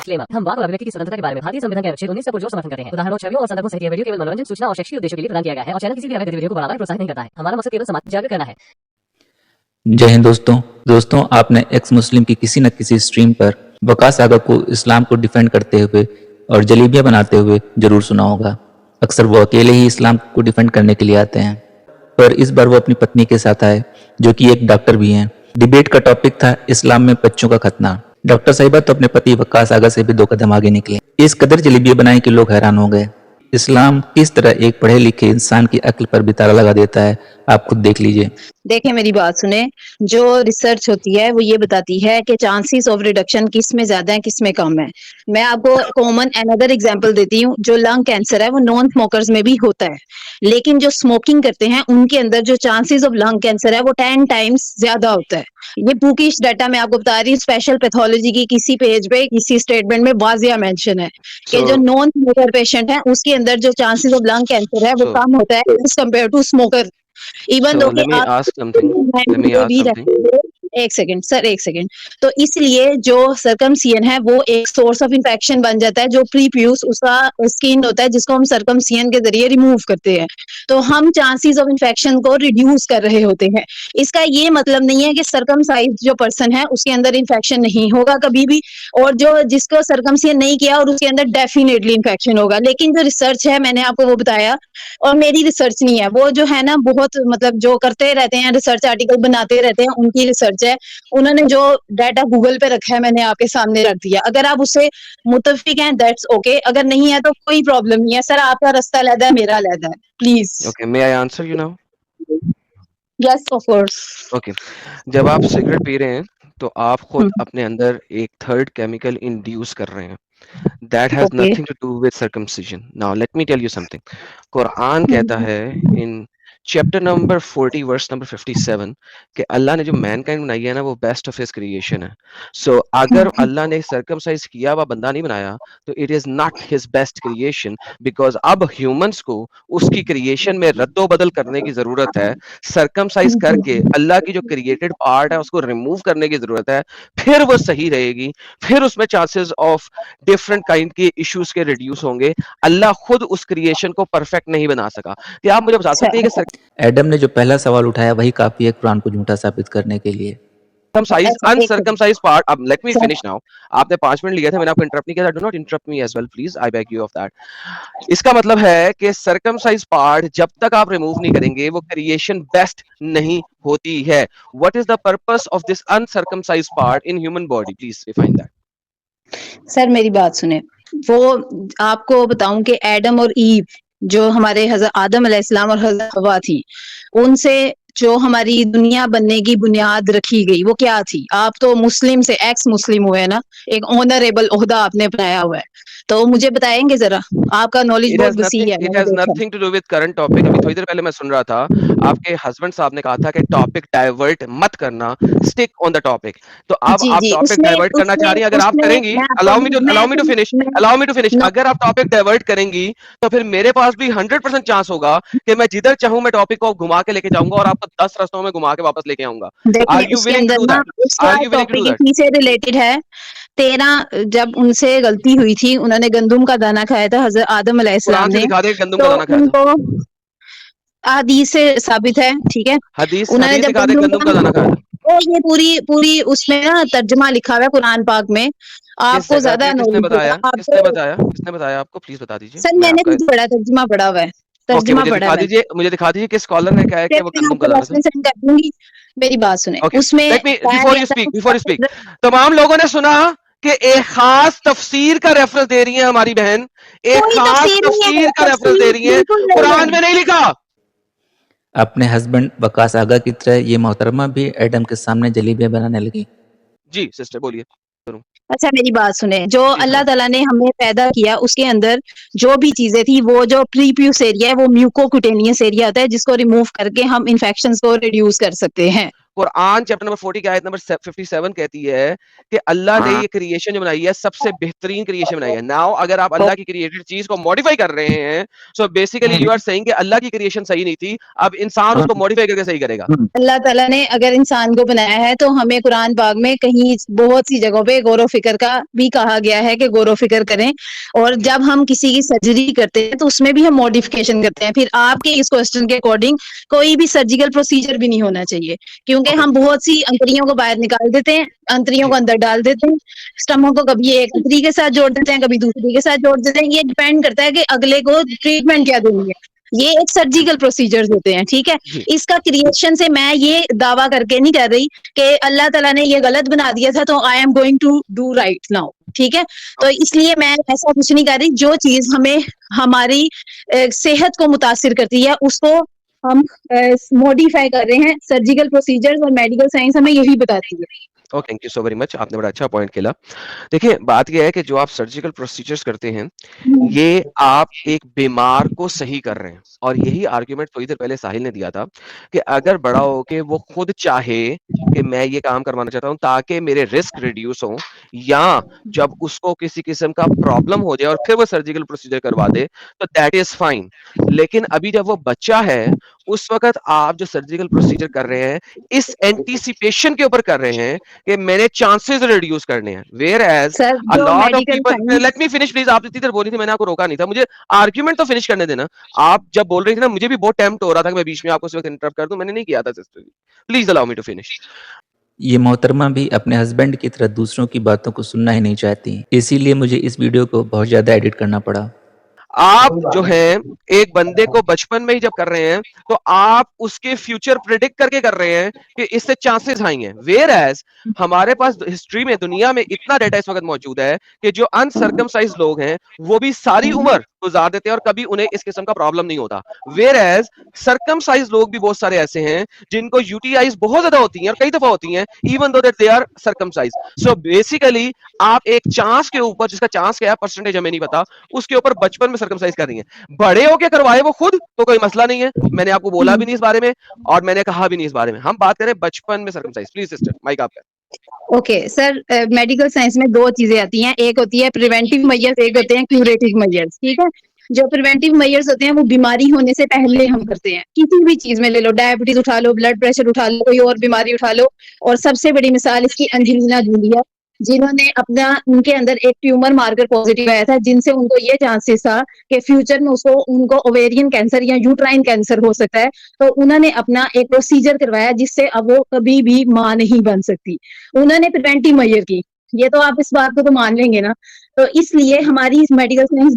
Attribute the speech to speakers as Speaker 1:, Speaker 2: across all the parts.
Speaker 1: Disclaimer. हम वाक और अभिव्यक्ति की स्वतंत्रता के बारे में भारतीय संविधान के अनुच्छेद 19 का पुरजोर समर्थन करते हैं। उदाहरणों, छवियों और संदर्भों सहित यह वीडियो केवल मनोरंजन, सूचना और शैक्षिक उद्देश्यों के लिए प्रदान किया गया है और चैनल किसी भी अवैध गतिविधियों को बढ़ावा या प्रोत्साहित नहीं करता है। हमारा मकसद केवल समाज जागरूक करना है।
Speaker 2: जय हिंद दोस्तों आपने एक्स मुस्लिम की किसी न किसी स्ट्रीम पर वकास आगा को इस्लाम को डिफेंड करते हुए और जलेबियां बनाते हुए जरूर सुना होगा। अक्सर वो अकेले ही इस्लाम को डिफेंड करने के लिए आते हैं, पर इस बार वो अपनी पत्नी के साथ आए, जो कि एक डॉक्टर भी हैं। डिबेट का टॉपिक था इस्लाम में बच्चों का खतना। डॉक्टर साहिबा तो अपने पति वकास आगा से भी 2 कदम आगे निकले। इस कदर जलेबियां बनाई कि लोग हैरान हो गए। इस्लाम किस तरह एक पढ़े लिखे इंसान की अक्ल पर भी ताला लगा देता है, आप खुद देख लीजिए।
Speaker 3: देखिए मेरी बात सुने, जो रिसर्च होती है वो ये बताती है कि चांसेस ऑफ रिडक्शन किस में ज्यादा है किस में कम है। मैं आपको कॉमन अनदर एग्जांपल देती हूँ। जो लंग कैंसर है वो नॉन स्मोकर्स में भी होता है, लेकिन जो स्मोकिंग करते हैं उनके अंदर जो चांसेस ऑफ लंग कैंसर है वो 10 टाइम्स ज्यादा होता है। ये बुकिश डाटा मैं आपको बता रही हूँ, स्पेशल पैथोलॉजी की किसी पेज पे किसी स्टेटमेंट में वाजिया मेंशन है कि जो नॉन स्मोकर पेशेंट है उसके अंदर जो चांसेस ऑफ लंग कैंसर है वो कम होता है as compare to smoker. Even though
Speaker 4: let me ask something. Let me ask something.
Speaker 3: एक सेकंड सर, एक सेकंड। तो इसलिए जो सर्कमसियन है वो एक सोर्स ऑफ इंफेक्शन बन जाता है। जो प्रीप्यूस उसका स्किन होता है जिसको हम सर्कमसियन के जरिए रिमूव करते हैं, तो हम चांसेस ऑफ इंफेक्शन को रिड्यूस कर रहे होते हैं। इसका ये मतलब नहीं है कि सर्कमसाइज जो पर्सन है उसके अंदर इंफेक्शन नहीं होगा कभी भी, और जो जिसको सर्कमसियन नहीं किया और उसके अंदर डेफिनेटली इंफेक्शन होगा। लेकिन जो रिसर्च है मैंने आपको वो बताया, और मेरी रिसर्च नहीं है वो, जो है ना बहुत मतलब जो करते रहते हैं रिसर्च आर्टिकल बनाते रहते हैं उनकी रिसर्च है। उन्होंने जो डाटा गूगल पे रखा है मैंने आपके सामने रख दिया। अगर आप उससे मुतफिक हैं दैट्स ओके, अगर नहीं है तो कोई प्रॉब्लम नहीं है। सर आपका रास्ता अलग है, मेरा अलग है, please.
Speaker 4: Okay, may I answer you now?
Speaker 3: Yes of course.
Speaker 4: Okay. जब आप सिगरेट पी रहे हैं तो आप खुद अपने अंदर एक थर्ड केमिकल इंड्यूस कर रहे हैं। That has
Speaker 3: Okay.
Speaker 4: nothing to do with circumcision. Now let me tell you something. Quran कहता है in chapter number 40 verse number 57 कि अल्लाह ने जो मैनकाइंड बनाई है ना वो बेस्ट ऑफ हिज क्रिएशन है। सो अगर अल्लाह ने सर्कमसाइज किया हुआ बंदा नहीं बनाया तो it is not his best creation, because अब ह्यूमंस को उसकी क्रिएशन में रद्दो बदल करने की जरूरत है। सर्कमसाइज करके अल्लाह की जो क्रिएटेड पार्ट है उसको रिमूव करने की जरूरत है, फिर वो सही रहेगी, फिर उसमें चांसेस ऑफ डिफरेंट काइंड के इश्यूज के रिड्यूस होंगे। अल्लाह खुद उस क्रिएशन को परफेक्ट नहीं बना सका। क्या आप मुझे बता सकते हैं कि
Speaker 2: एडम ने जो पहला सवाल उठाया वही काफी है कुरान को झूठा साबित करने के लिए।
Speaker 4: अनसर्कमसाइज्ड पार्ट, अब लेट मी फिनिश नाउ। आपने 5 मिनट लिया था, मैंने आपको इंटरप्ट नहीं किया था। Do not interrupt me as well please, I beg you of that. इसका मतलब है कि सर्कमसाइज पार्ट जब तक आप रिमूव नहीं करेंगे वो क्रिएशन बेस्ट नहीं होती है। What is the purpose of this uncircumcised part in human body? Please define that.
Speaker 3: Sir मेरी बात सुने, वो आपको बताऊं कि एडम और ईव जो हमारे हज़रत आदम अलैहिस्सलाम और हज़रत हवा थी, उनसे जो हमारी दुनिया बनने की बुनियाद रखी गई वो क्या थी? आप तो मुस्लिम से एक्स मुस्लिम हुए ना, एक ऑनरेबल ओहदा आपने अपनाया हुआ है, तो मुझे बताएंगे जरा, आपका नॉलेज बहुत वसी है।
Speaker 4: It has nothing to do with current topic. अभी थोड़ी देर पहले मैं सुन रहा था, आपके हस्बैंड साहब ने कहा था कि टॉपिक डाइवर्ट मत करना, स्टिक ऑन द टॉपिक। तो अब आप टॉपिक डाइवर्ट करना चाह रही हैं, अगर आप करेंगी, अलाउ मी टू फिनिश। अगर आप टॉपिक डाइवर्ट करेंगी तो फिर मेरे पास भी 100% चांस होगा कि मैं जिधर चाहूं मैं टॉपिक को घुमा के लेके जाऊंगा और आपको 10 रास्तों में घुमा के वापस लेके आऊंगा। Are you willing to do that? Are you willing to do that?
Speaker 3: इसी से रिलेटेड है। 13 जब उनसे गलती हुई थी, उन्होंने गंदुम का दाना खाया था हज़रत आदम अलैहिस्सलाम ने,
Speaker 4: दिखा दे गंदम का दाना खाया था।
Speaker 3: हदीस से साबित है, ठीक है।
Speaker 4: हदीस
Speaker 3: उन्होंने जब
Speaker 4: दिखा दे गंदम का दाना खाया था।
Speaker 3: और ये पूरी उसमें ना तर्जुमा लिखा हुआ है कुरान पाक में, आपको ज्यादा
Speaker 4: किसने बताया? किसने बताया आपको? प्लीज बता दीजिए।
Speaker 3: सर मैंने खुद पढ़ा, तर्जुमा पढ़ा हुआ है, तर्जुमा पढ़ा है।
Speaker 4: मुझे दिखा दीजिए किस स्कॉलर ने कहा है कि वो गंदम का दाना था।
Speaker 3: सेंड कर दूंगी, मेरी बात सुने। उसमें
Speaker 4: बिफोर यू स्पीक, तमाम लोगों ने सुना कि एक खास तफसीर का रेफरेंस दे रही है हमारी बहन, एक खास तफसीर का रेफरेंस दे रही है, कुरान में नहीं लिखा।
Speaker 2: अपने हस्बैंड वकास आगा की तरह ये मोहतरमा भी एडम के सामने जलेबियां बनाने लगी।
Speaker 4: जी सिस्टर बोलिए।
Speaker 3: अच्छा मेरी बात सुने, जो अल्लाह ताला ने हमें पैदा किया उसके अंदर जो भी चीजें थी, वो जो प्रीप्यूस एरिया है वो म्यूकोक्यूटेनियस एरिया होता है, जिसको रिमूव करके हम इन्फेक्शंस को रिड्यूस कर सकते हैं।
Speaker 4: कुरान चैप्टर नंबर 40 की आयत नंबर 57 कहती है कि अल्लाह ने ये क्रिएशन जो बनाई है सबसे बेहतरीन क्रिएशन बनाई है। नाउ अगर आप अल्लाह की क्रिएटेड चीज को मॉडिफाई कर रहे हैं, so basically you are saying कि अल्लाह की क्रिएशन सही नहीं थी, अब इंसान उसको मॉडिफाई करके सही करेगा।
Speaker 3: अल्लाह ताला ने अगर इंसान को बनाया है तो हमें कुरान पाक में कहीं बहुत सी जगहों पे गौर व फिक्र का भी कहा गया है कि गौर व फिक्र करें। और जब हम किसी की सर्जरी करते हैं तो उसमें भी हम मॉडिफिकेशन करते हैं। फिर आपके इस क्वेश्चन के अकॉर्डिंग कोई भी सर्जिकल प्रोसीजर भी नहीं होना चाहिए, क्योंकि
Speaker 4: ओके
Speaker 3: हम बहुत सी अंतड़ियों को बाहर निकाल देते हैं, अंतड़ियों
Speaker 4: जी
Speaker 3: को अंदर डाल देते हैं, स्टमक को कभी एक अंतड़ी के साथ जोड़ देते हैं, कभी दूसरी के साथ जोड़ देते हैं। ये डिपेंड करता है कि अगले को ट्रीटमेंट क्या देनी है। ये एक सर्जिकल प्रोसीजर्स होते हैं, ठीक है।
Speaker 4: जी
Speaker 3: इसका क्रिएशन से मैं ये दावा करके नहीं कर रही कि अल्लाह ताला ने ये गलत बना दिया था तो I am going to do right now, ठीक है। तो इसलिए मैं ऐसा कुछ नहीं कर रही। जो चीज हमें हमारी सेहत को मुतासिर करती है उसको हम मॉडिफाई कर रहे हैं। सर्जिकल प्रोसीजर्स और मेडिकल साइंस हमें यही बताती है।
Speaker 4: Okay, thank you so very much, आपने बड़ा अच्छा पॉइंट खेला। देखिए बात यह है कि जो आप सर्जिकल प्रोसीजर्स करते हैं ये आप एक बीमार को सही कर रहे हैं, और यही आर्गुमेंट थोड़ी देर पहले साहिल ने दिया था कि अगर बड़ा हो के वो खुद चाहे कि मैं ये काम करवाना चाहता हूं ताकि मेरे रिस्क रिड्यूस हो, या जब उसको किसी किस्म का प्रॉब्लम हो जाए और फिर वो सर्जिकल प्रोसीजर करवा दे तो दैट इज फाइन। लेकिन अभी जब वो बच्चा है उस वक्त आप जो सर्जिकल प्रोसीजर कर रहे हैं इस एंटीसिपेशन के ऊपर कर रहे हैं कि मैंने चांसेस रिड्यूस करने हैं, वेयर एज
Speaker 3: सर
Speaker 4: अ
Speaker 3: जो
Speaker 4: lot of
Speaker 3: medical
Speaker 4: people.
Speaker 3: Science
Speaker 4: let me finish please, आप इतनी देर बोली थी, मैंने आपको रोका नहीं था, मुझे आर्ग्यूमेंट तो फिनिश करने देना। आप जब बोल रही थी ना मुझे भी बहुत टेम्प्ट हो रहा था कि मैं बीच में आपको इस वक्त इंटरप्ट कर दूं, मैंने नहीं किया था sister, please allow me to finish.
Speaker 2: ये मोहतरमा भी अपने हस्बैंड की तरह दूसरों की बातों को सुनना ही नहीं चाहती, इसीलिए मुझे इस वीडियो को बहुत ज़्यादा एडिट करना पड़ा।
Speaker 4: आप जो है एक बंदे को बचपन में ही जब कर रहे हैं तो आप उसके फ्यूचर प्रिडिक्ट करके कर रहे हैं कि इससे चांसेस हाई हैं, वेयर एज हमारे पास हिस्ट्री में दुनिया में इतना डेटा इस वक्त मौजूद है कि जो अनसर्कमसाइज लोग हैं वो भी सारी उम्र गुजार देते हैं और कभी उन्हें इस किस्म का प्रॉब्लम नहीं होता, वेयर एज सर्कमसाइज लोग भी बहुत सारे ऐसे हैं जिनको यूटीआईज बहुत ज्यादा होती हैं और कई दफा होती हैं even though that they are circumcise. So basically आप एक चांस के ऊपर, जिसका चांस क्या है परसेंटेज हमें नहीं पता, उसके ऊपर बचपन में सर्कमसाइज कर रही है। बड़े होके करवाए वो खुद तो कोई मसला नहीं है, मैंने आपको बोला भी नहीं इस बारे में और मैंने कहा भी नहीं इस बारे में, हम बात करें बचपन में सर्कमसाइज। प्लीज सिस्टर माइक आपका।
Speaker 3: ओके सर, मेडिकल साइंस में दो चीजें आती हैं, एक होती है प्रिवेंटिव मेजर्स, एक होते हैं क्यूरेटिव मेजर्स, ठीक है। जो प्रिवेंटिव मेजर्स होते हैं वो बीमारी होने से पहले हम करते हैं। किसी भी चीज में ले लो, डायबिटीज उठा लो, ब्लड प्रेशर उठा लो, कोई और बीमारी उठा लो। और सबसे बड़ी मिसाल इसकी एंजेलिना जूली है, जिन्होंने अपना उनके अंदर एक ट्यूमर मार्कर पॉजिटिव आया था, जिनसे उनको ये चांसेस था कि फ्यूचर में उनको ओवेरियन कैंसर या यूट्राइन कैंसर हो सकता है। तो उन्होंने अपना एक प्रोसीजर करवाया जिससे अब वो कभी भी मां नहीं बन सकती। उन्होंने प्रिवेंटिव मेजर की, ये तो आप इस बात को तो मान लेंगे ना। तो इसलिए हमारी मेडिकल साइंस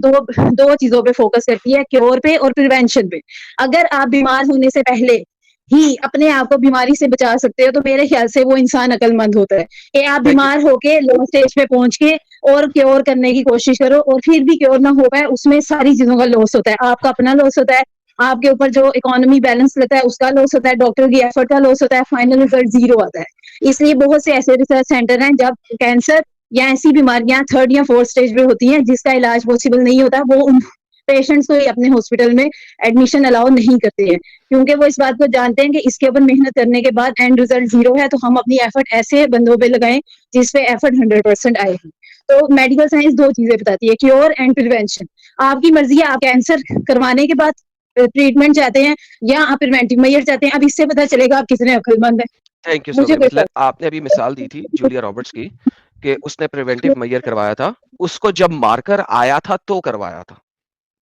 Speaker 3: दो चीजों पे फोकस करती है, क्योर पे और प्रिवेंशन पे। अगर आप बीमार होने से पहले ही अपने आप को बीमारी से बचा सकते हो तो मेरे ख्याल से वो इंसान अक्लमंद होता है। कि आप बीमार होके लो स्टेज पे पहुंच के और क्योर करने की कोशिश करो और फिर भी क्योर ना हो पाए, उसमें सारी चीजों का लॉस होता है। आपका अपना लॉस होता है, आपके ऊपर जो इकोनॉमी बैलेंस लगता है उसका लॉस होता है, डॉक्टर की एफर्ट का लॉस होता है, फाइनल रिजल्ट जीरो आता है। इसलिए बहुत से ऐसे रिसर्च सेंटर हैं जब कैंसर या ऐसी बीमारियां 3rd या 4th स्टेज पे होती हैं जिसका इलाज पॉसिबल नहीं होता, वो उन पेशेंट्स को अपने हॉस्पिटल में एडमिशन अलाउ नहीं करते हैं, क्योंकि वो इस बात को जानते हैं कि इसके ऊपर मेहनत करने के बाद एंड रिजल्ट जीरो है, तो हम अपनी एफर्ट ऐसे बंदों पे लगाएं जिसपे एफर्ट 100% आए। तो मेडिकल साइंस दो चीजें बताती है, क्योर एंड प्रिवेंशन। आपकी मर्जी है, आप कैंसर करवाने के बाद ट्रीटमेंट चाहते हैं या आप प्रिवेंटिव मेजर चाहते हैं। अब इससे पता चलेगा आप कितने अक्लमंद हैं।
Speaker 4: थैंक यू सो
Speaker 3: मुझे
Speaker 4: मच। आपने अभी मिसाल दी थी जूलिया रॉबर्ट्स की कि उसने प्रिवेंटिव मेजर करवाया था, उसको जब मार्कर आया था तो करवाया था।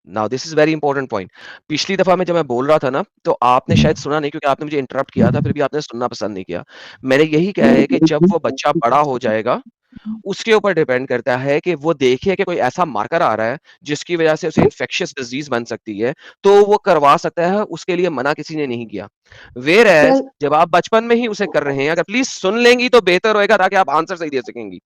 Speaker 4: Now this is very important point. पिछली दफा में जब मैं बोल रहा था ना तो आपने शायद सुना नहीं क्योंकि आपने मुझे इंटरप्ट किया था, फिर भी आपने सुनना पसंद नहीं किया। मैंने यही कहा है कि जब वो बच्चा बड़ा हो जाएगा उसके ऊपर डिपेंड करता है कि वो देखे कि कोई ऐसा मार्कर आ रहा है जिसकी वजह से उसे इन्फेक्शियस डिजीज बन सकती है तो वो करवा सकता है, उसके लिए मना किसी ने नहीं किया। वेयर एज जब आप बचपन में ही उसे कर रहे हैं, अगर प्लीज सुन लेंगी तो बेहतर होएगा ताकि आप आंसर सही दे सकेंगी।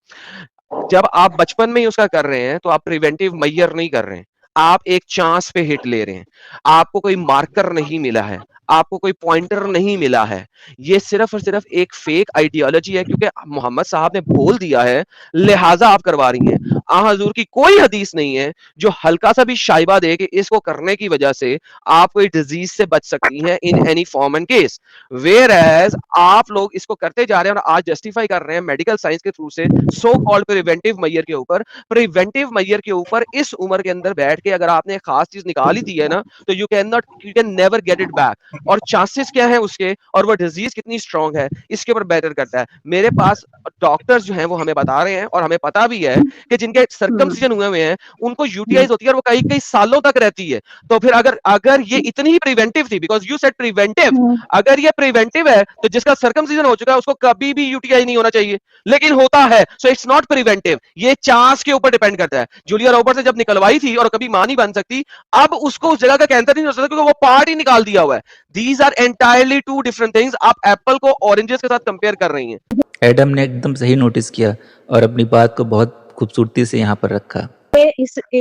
Speaker 4: जब आप बचपन में ही उसका कर रहे हैं तो आप प्रिवेंटिव मेजर नहीं कर रहे हैं, आप एक चांस पे हिट ले रहे हैं। आपको कोई मार्कर नहीं मिला है, आपको कोई पॉइंटर नहीं मिला है। ये सिर्फ और सिर्फ एक फेक आइडियोलॉजी है, क्योंकि मोहम्मद साहब ने बोल दिया है, लिहाजा आप करवा रही हैं। आ हजूर की कोई हदीस नहीं है जो हल्का सा भी शाइबा दे कि इसको करने की वजह से आप कोई डिजीज से बच सकती हैं in any form and case. Whereas आप लोग इसको करते जा रहे हैं और आज जस्टिफाई कर रहे हैं मेडिकल साइंस के थ्रू से सो कॉल्ड प्रिवेंटिव मैयर के ऊपर। प्रिवेंटिव मैयर के ऊपर इस उम्र के अंदर बैठ के अगर आपने एक खास चीज निकाल ही दी है ना, तो you can never get it back. और चांसेस क्या है उसके, और वो डिजीज कितनी स्ट्रांग है, इसके ऊपर बेटर करता है। मेरे पास डॉक्टर्स जो हैं वो हमें बता रहे हैं, और हमें पता भी है कि जिनके सर्कमसिजन हुए हुए हैं उनको यूटीआईज होती है और वो कई कई सालों तक रहती है। तो फिर अगर ये इतनी ही प्रिवेंटिव थी, बिकॉज यू सेड प्रिवेंटिव, अगर ये प्रिवेंटिव है तो जिसका सर्कमसिजन हो चुका है उसको कभी भी यूटीआई नहीं होना चाहिए, लेकिन होता है। सो इट्स नॉट प्रिवेंटिव, ये चांस के ऊपर डिपेंड करता है। जूलिया रॉबर्ट्स ने जब निकलवाई थी और कभी मां नहीं बन सकती, अब उसको उस जगह का कैंसर नहीं हो सकता क्योंकि वो पार्ट ही निकाल दिया हुआ है। These are entirely two different things. आप एप्पल को ऑरेंजेस के साथ कंपेयर कर रही हैं।
Speaker 2: एडम ने एकदम सही नोटिस किया और अपनी बात को बहुत खूबसूरती से यहाँ पर रखा।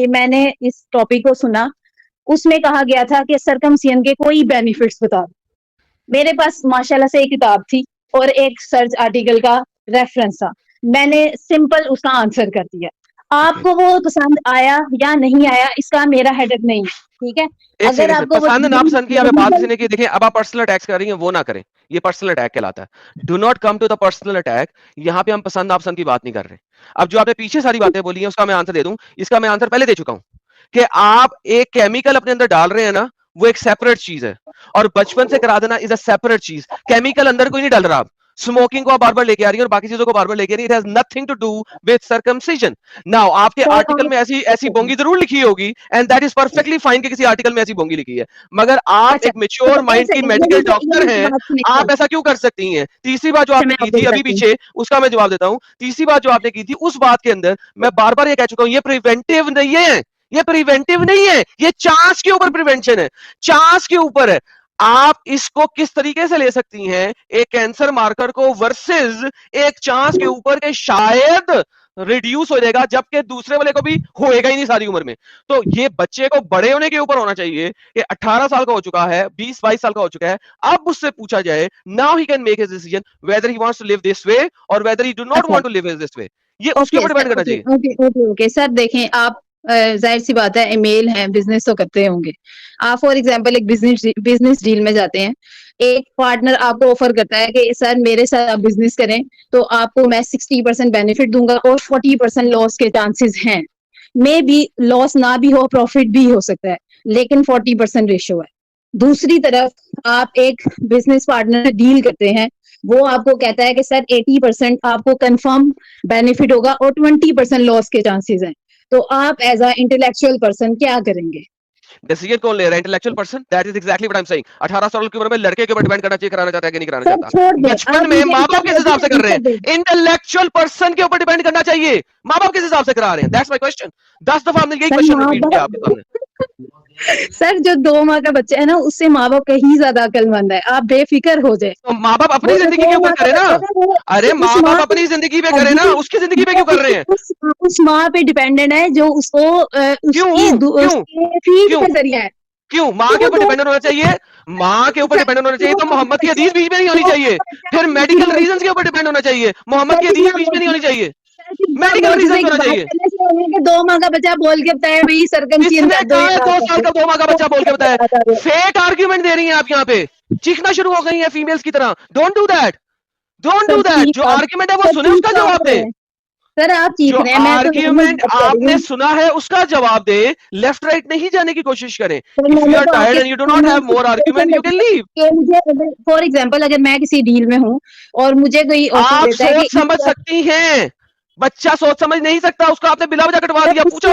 Speaker 3: मैंने इस टॉपिक को सुना, उसमें कहा गया था कि सर्कमसिजन के कोई बेनिफिट्स बता दो। मेरे पास माशाल्लाह से एक किताब थी और एक सर्च आर्टिकल का रेफरेंस था, मैंने सिंपल उसका आंसर कर दिया। आपको वो पसंद आया या नहीं आया इसका मेरा हेडेक नहीं है, ठीक है। अगर आपको
Speaker 4: पसंद ना पसंद की हमें बात किसी ने की, देखिए अब आप पर्सनल अटैक्स कर रही हैं, वो ना करें, ये पर्सनल अटैक कहलाता है। Do not come to the personal attack. यहाँ पे हम पसंद नापसंद की बात नहीं कर रहे। अब जो आपने पीछे सारी बातें बोली हैं उसका मैं आंसर दे दूं। इसका मैं आंसर पहले दे चुका हूं कि आप एक केमिकल अपने अंदर डाल रहे हैं ना, वो एक सेपरेट चीज है, और बचपन से करा देना इज अ सेपरेट चीज। केमिकल अंदर कोई नहीं डाल रहा। आप स्मोकिंग को आप बार बार लेके आ रही है और बाकी चीजों को बार बार लेके आ रही है। It has nothing to do with circumcision. Now आपके आर्टिकल में ऐसी बोंगी जरूर लिखी होगी, and that is perfectly fine कि किसी आर्टिकल में ऐसी बोंगी लिखी है, मगर आप एक मैच्योर माइंड की मेडिकल डॉक्टर हैं, आप ऐसा क्यों कर सकती हैं? तीसरी बात जो आपने की थी अभी पीछे, उसका मैं जवाब देता हूं। तीसरी बात जो आपने की थी उस बात के अंदर मैं बार बार ये कह चुका हूं, ये प्रिवेंटिव नहीं है, ये प्रिवेंटिव नहीं है, ये चांस के ऊपर प्रिवेंशन है, चांस के ऊपर है। आप इसको किस तरीके से ले सकती हैं एक कैंसर मार्कर को वर्सेस एक चांस के ऊपर के शायद रिड्यूस हो जाएगा, जबकि दूसरे वाले को भी होएगा ही नहीं सारी उम्र में। तो ये बच्चे को बड़े होने के ऊपर होना चाहिए कि 18 साल का हो चुका है, 20-22 साल का हो चुका है, अब उससे पूछा जाए, now he can make his decision whether he wants to live this way और whether he do not want to live this way. ये उसके ऊपर डिपेंड करना चाहिए।
Speaker 3: ओके सर, देखें आप जाहिर सी बात है ईमेल है, बिजनेस तो करते होंगे आप। फॉर एग्जांपल एक बिजनेस डील में जाते हैं, एक पार्टनर आपको ऑफर करता है कि सर मेरे साथ आप बिजनेस करें तो आपको मैं 60% बेनिफिट दूंगा और 40% लॉस के चांसेस हैं। मे बी लॉस ना भी हो, प्रॉफिट भी हो सकता है, लेकिन 40% रेशियो है। दूसरी तरफ आप एक बिजनेस पार्टनर से डील करते हैं, वो आपको कहता है कि सर 80% आपको कंफर्म बेनिफिट होगा और 20% लॉस के चांसेस हैं। तो आप एज अ इंटेलेक्चुअल पर्सन क्या करेंगे?
Speaker 4: डिसीजन कौन ले रहा है? Intellectual person. That is exactly what I am saying. 18 साल की उम्र में लड़के के ऊपर डिपेंड करना चाहिए, कराना चाहता है कि नहीं कराना चाहता। बचपन में माँ बाप किस हिसाब से कर रहे हैं? इंटेलेक्चुअल पर्सन के ऊपर डिपेंड करना चाहिए, माँ बाप किस हिसाब से करा रहे हैं। That's my question. 10 दफा हमने यही क्वेश्चन रिपीट किया आपके सामने।
Speaker 3: सर जो 2 माह का बच्चा है ना, उससे माँ बाप कहीं ज्यादा अक्लमंद है, आप बेफिक्र हो जाए।
Speaker 4: तो माँ बाप अपनी जिंदगी के ऊपर करे ना। अरे माँ बाप अपनी जिंदगी पे करे ना, उसकी जिंदगी पे क्यों कर रहे हैं?
Speaker 3: उस माँ पे डिपेंडेंट है जो उसको फीड का जरिया है।
Speaker 4: क्यों माँ के ऊपर डिपेंडेंट होना चाहिए? माँ के ऊपर डिपेंडेंट होना चाहिए तो मोहम्मद की हदीस बीच में नहीं होनी चाहिए। फिर मेडिकल रीजंस के ऊपर डिपेंड होना चाहिए, मोहम्मद की हदीस बीच में नहीं होनी चाहिए। मेडिकल रीजन होना चाहिए।
Speaker 3: 2 माह का बच्चा बोल के बताया भाई सर्कमसिजन।
Speaker 4: 2 साल का 2 माह का बच्चा बोल के बताया। फेक आर्ग्यूमेंट दे रही हैं आप यहाँ पे, चीखना शुरू हो गई हैं फीमेल्स की तरह। Don't do that, don't do that. जो आर्ग्यूमेंट है वो सुने, उसका जवाब दे।
Speaker 3: सर आप चीख रहे हैं,
Speaker 4: आर्ग्यूमेंट आपने सुना है उसका जवाब दे। लेफ्ट राइट नहीं जाने की कोशिश करें। If you are tired and you do not have more argument, you can leave.
Speaker 3: मुझे फॉर एग्जांपल अगर मैं किसी डील में हूँ और मुझे कोई
Speaker 4: आप सोच समझ सकती हैं, बच्चा सोच समझ नहीं सकता, उसको आपने बिला वजह कटवा दिया। पूछो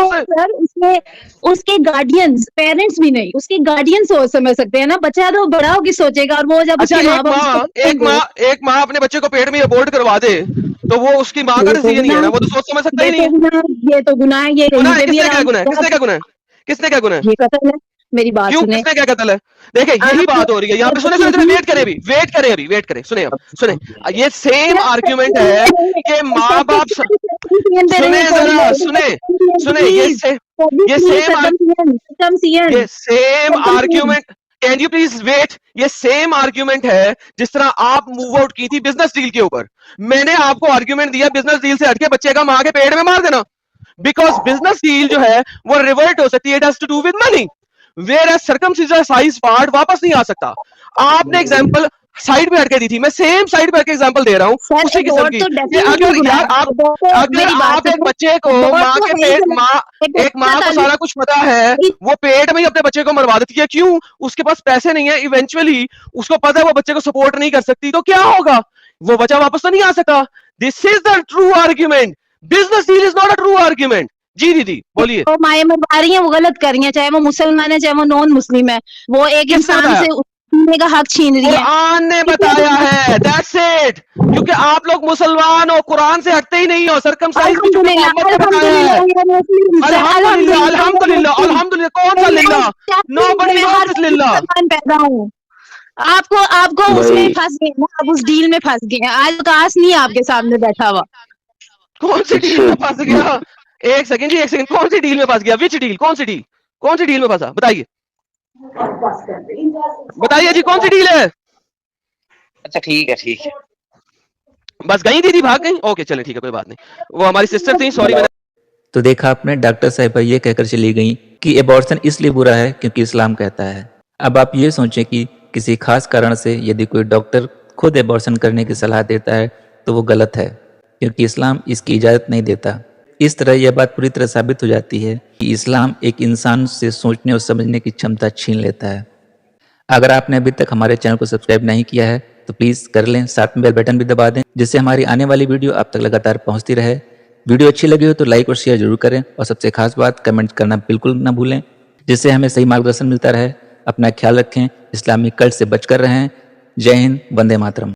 Speaker 4: उससे।
Speaker 3: उसके गार्डियंस, पेरेंट्स भी नहीं, उसके गार्डियन सोच समझ सकते हैं ना। बच्चा तो बड़ा होकर सोचेगा और वो जब
Speaker 4: अच्छा, एक माँ अपने बच्चे को पेट में अबॉर्ट करवा दे तो वो उसकी माँ का डिसीजन नहीं है ना, वो तो सोच समझ सकता ही नहीं है।
Speaker 3: ये तो गुनाह है। ये
Speaker 4: किसने क्या गुनाह है? किसने क्या गुनाह है?
Speaker 3: ये कत्ल है। मेरी बात
Speaker 4: क्यों? किसने क्या कत्ल है? देखिए यही बात हो रही है यहाँ पे। सुने, वेट करें। सुने, ये सेम आर्ग्यूमेंट है कि माँ बाप सुने ये same argument can you please wait? ये सेम आर्ग्यूमेंट है जिस तरह आप मूव आउट की थी बिजनेस डील के ऊपर। मैंने आपको आर्ग्यूमेंट दिया बिजनेस डील से हटके बच्चे का मां के पेट में मार देना, बिकॉज बिजनेस डील जो है वो रिवर्ट हो सकती है, it has to do with money, whereas circumcise part वापस नहीं आ सकता। आपने एग्जांपल साइड पे हटके दी थी, मैं सेम साइड पे हटके एग्जांपल दे रहा हूं
Speaker 3: सर
Speaker 4: उसी
Speaker 3: एक
Speaker 4: किस्म
Speaker 3: और
Speaker 4: की
Speaker 3: तो
Speaker 4: कि
Speaker 3: डेफिनेटली
Speaker 4: अगर
Speaker 3: गुनाह
Speaker 4: यार
Speaker 3: है,
Speaker 4: आप
Speaker 3: वो तो
Speaker 4: अगर
Speaker 3: मेरी बात
Speaker 4: आप एक
Speaker 3: सुनो,
Speaker 4: बच्चे को
Speaker 3: वो
Speaker 4: माँ
Speaker 3: तो
Speaker 4: के
Speaker 3: है ही
Speaker 4: पेट
Speaker 3: गलत।
Speaker 4: एक माँ को सारा कुछ पता है, वो पेट में ही अपने बच्चे को मरवा देती है, क्यों? उसके पास पैसे नहीं है, इवेंचुअली उसको पता है वो बच्चे को सपोर्ट नहीं कर सकती, तो क्या होगा? वो बच्चा वापस तो नहीं आ सकता। This is the true argument, business deal is not a true argument. जी दीदी बोलिए।
Speaker 3: वो माए मरवा रही हैं, वो गलत कर रही हैं, चाहे वो मुसलमान है चाहे वो नॉन मुस्लिम है, वो एक
Speaker 4: किसने
Speaker 3: इंसान
Speaker 4: बताया?
Speaker 3: से जीने का हक छीन रही है।
Speaker 4: कुरान ने बताया है, दैट्स इट। क्योंकि आप लोग मुसलमान हो, कुरान से हटते ही नहीं हो, सरकमसाइज भी चूंकि
Speaker 3: अल्हम्दुलिल्लाह
Speaker 4: मोहम्मद ने बताया है। अल्हम्दुलिल्लाह अल्हम्दुलिल्लाह अल्हम्दुलिल्लाह, कौन सा लिल्लाह? नोबडी नोस दिस लिल्लाह।
Speaker 3: पैदा हूँ। आपको आपको उसमें फंस गए ना, आप उस डील में फंस गए हैं। आज काश नहीं है आपके सामने बैठा हुआ।
Speaker 4: कौन सी डील में फंस गया? एक सेकंड जी, एक सेकंड, कौन सी डील में फंस गया? Which deal? कौन सी डील? कौन सी डील में फंसा? बताइए बताइए जी, कौन सी डील है?
Speaker 5: अच्छा ठीक है ठीक है।
Speaker 4: बस गई दीदी, भाग गई? ओके चले ठीक है, कोई बात नहीं, वो हमारी सिस्टर थी, सॉरी मैंने।
Speaker 2: तो देखा आपने, डॉक्टर साहिबा ये कहकर चली गई कि एबॉर्शन इसलिए बुरा है क्योंकि इस्लाम कहता है। अब आप ये सोचें कि किसी खास कारण से यदि कोई डॉक्टर खुद एबॉर्शन करने की सलाह देता है तो वो गलत है, क्योंकि इस्लाम इसकी इजाज़त नहीं देता। इस तरह यह बात पूरी तरह साबित हो जाती है कि इस्लाम एक इंसान से सोचने और समझने की क्षमता छीन लेता है। अगर आपने अभी तक हमारे चैनल को सब्सक्राइब नहीं किया है तो प्लीज़ कर लें, साथ में बेल बटन भी दबा दें, जिससे हमारी आने वाली वीडियो आप तक लगातार पहुंचती रहे। वीडियो अच्छी लगी हो तो लाइक और शेयर जरूर करें, और सबसे खास बात कमेंट करना बिल्कुल ना भूलें, जिससे हमें सही मार्गदर्शन मिलता रहे। अपना ख्याल रखें, इस्लामी कल्ट से बचकर रहें। जय हिंद, वंदे मातरम।